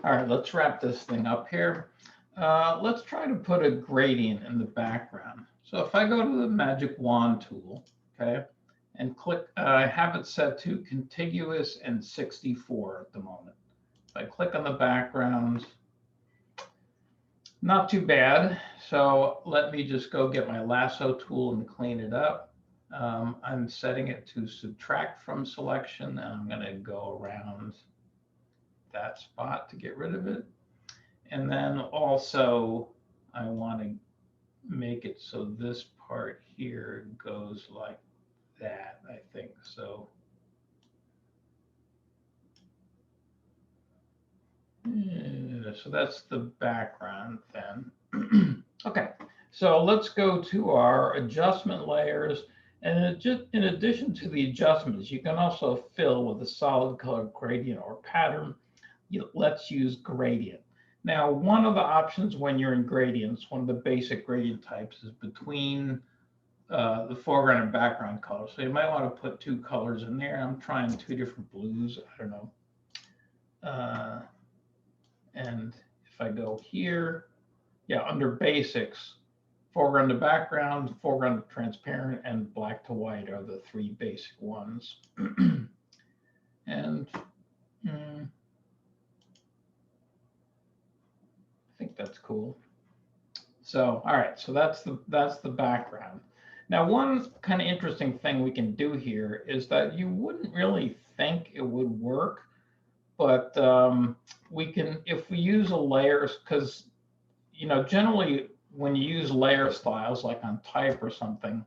All right, let's wrap this thing up here. Let's try to put a gradient in the background. So if I go to the magic wand tool, okay, and click, I have it set to contiguous and 64 at the moment. If I click on the background, not too bad. So let me just go get my lasso tool and clean it up. I'm setting it to subtract from selection, and I'm going to go around that spot to get rid of it. And then also, I want to make it so this part here goes like that, I think. So that's the background then. Okay, so let's go to our adjustment layers. And in addition to the adjustments, you can also fill with a solid color gradient or pattern. Let's use gradient. Now, one of the options when you're in gradients, one of the basic gradient types is between the foreground and background color. So you might want to put two colors in there. I'm trying two different blues. I don't know. And if I go here, yeah, under basics, foreground to background, foreground to transparent, and black to white are the three basic ones. And I think that's cool. So, all right, so that's the background. Now, one kind of interesting thing we can do here is that you wouldn't really think it would work, but we can, if we use a layer, because generally when you use layer styles like on type or something,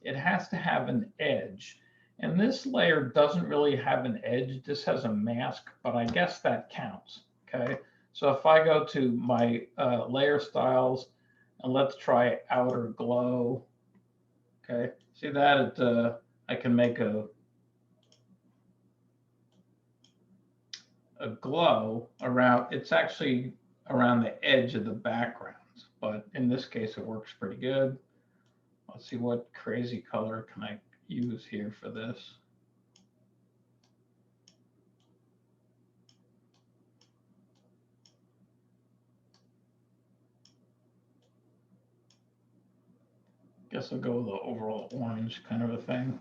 it has to have an edge. And this layer doesn't really have an edge. This has a mask, but I guess that counts. Okay. So if I go to my layer styles and let's try outer glow. Okay. See that? I can make a glow around. It's actually around the edge of the background, but in this case, it works pretty good. Let's see what crazy color can I use here for this. Guess I'll go with the overall orange kind of a thing.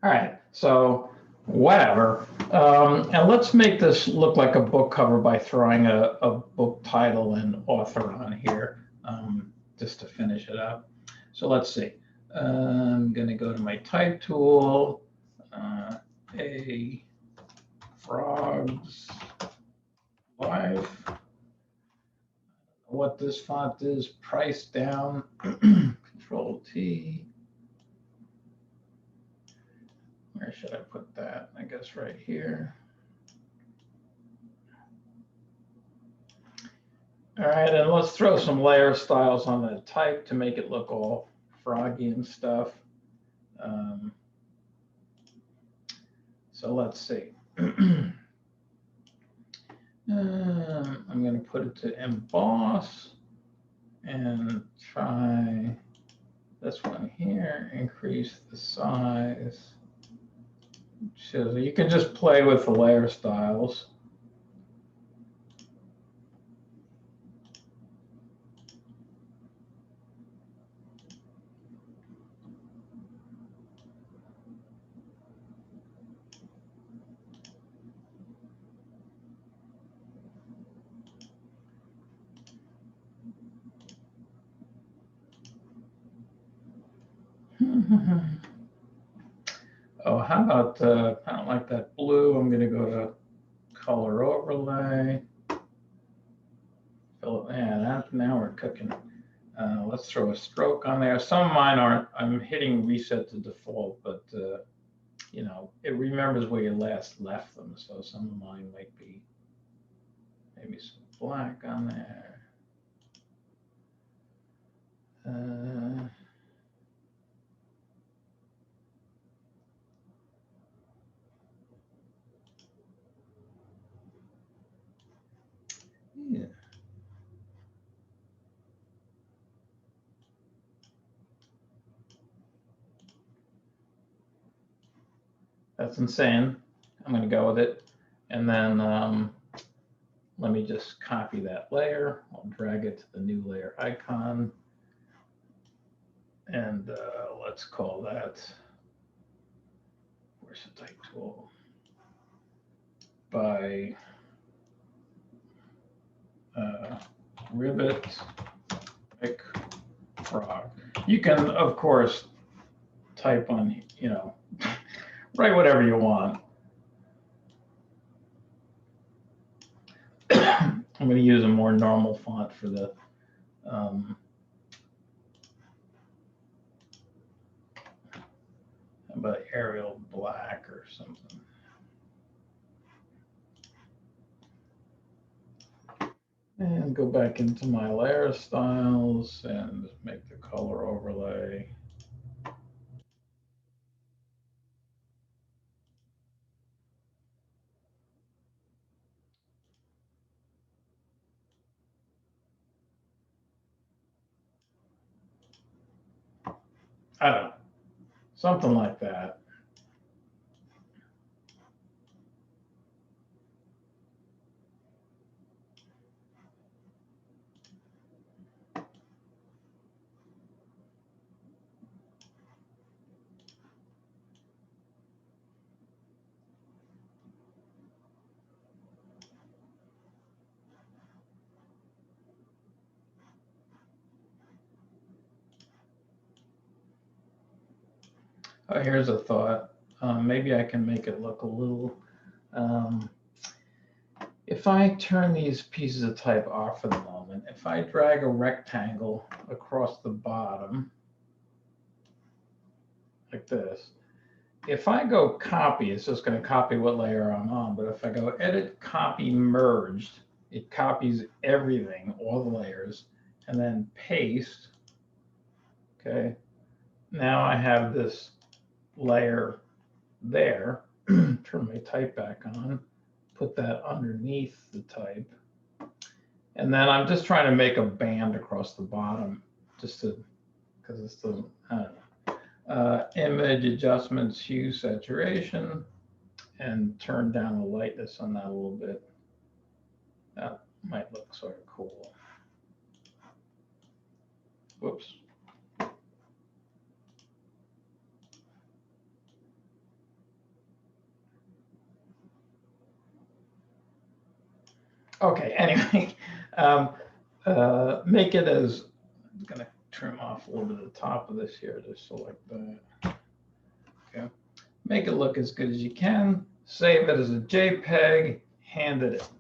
All right, so whatever. And let's make this look like a book cover by throwing a book title and author on here, just to finish it up. So let's see. I'm going to go to my type tool, a frog's life. What this font is, price down, Control T. Where should I put that? I guess right here. All right, and let's throw some layer styles on the type to make it look all froggy and stuff. So let's see. I'm going to put it to emboss and try this one here, increase the size. So you can just play with the layer styles. Oh, how about, I don't like that blue. I'm going to go to color overlay. Yeah, now we're cooking. Let's throw a stroke on there. Some of mine aren't. I'm hitting reset to default, but it remembers where you last left them. So some of mine might be maybe some black on there. Yeah. That's insane. I'm going to go with it. And then let me just copy that layer. I'll drag it to the new layer icon. And let's call that, where's the type tool? By rivet pick frog. You can, of course, type on, write whatever you want. I'm going to use a more normal font for the about Arial Black or something. And go back into my layer styles and make the color overlay. I don't know, something like that. Oh, here's a thought. Maybe I can make it look a little, if I turn these pieces of type off for the moment, if I drag a rectangle across the bottom, like this, if I go copy, it's just going to copy what layer I'm on. But if I go edit, copy, merged, it copies everything, all the layers, and then paste. Okay. Now I have this layer there. Turn my type back on, put that underneath the type. And then I'm just trying to make a band across the bottom, just to, because it's the, I don't know. Image adjustments, hue, saturation, and turn down the lightness on that a little bit. That might look sort of cool. Whoops. Okay, anyway, make it as, I'm going to trim off a little bit of the top of this here, just so like that. Okay, make it look as good as you can. Save it as a JPEG, hand it in.